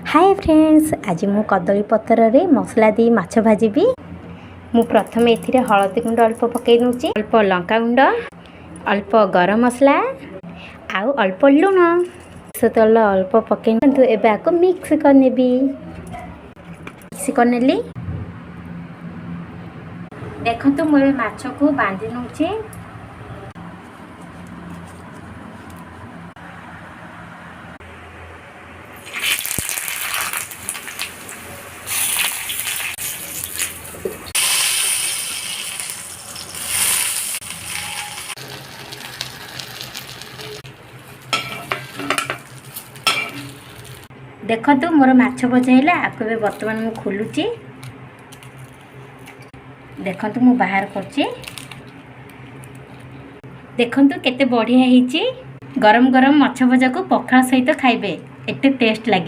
Hi friends, आज मु कदली पतर रे मसला दी माछ भाजीबी। मु प्रथम एथिरे हळदी गुंड अल्प पकई नउची, अल्प लंका गुंड, अल्प गरम मसला आउ अल्प लुण तेल अल्प पकई नतु। एबे आको मिक्स करनेबी। मिक्स करनेली। देखंतु मु माछ को बांधी नउची। देखंतु मोर माछ भजाइला आपको बे वर्तमान मु खोलुची। देखंतु मु बाहर करची। देखंतु केते बढ़िया हिची। गरम गरम माछ भजा को पखाल सहित खाइबे, एते टेस्ट लागी।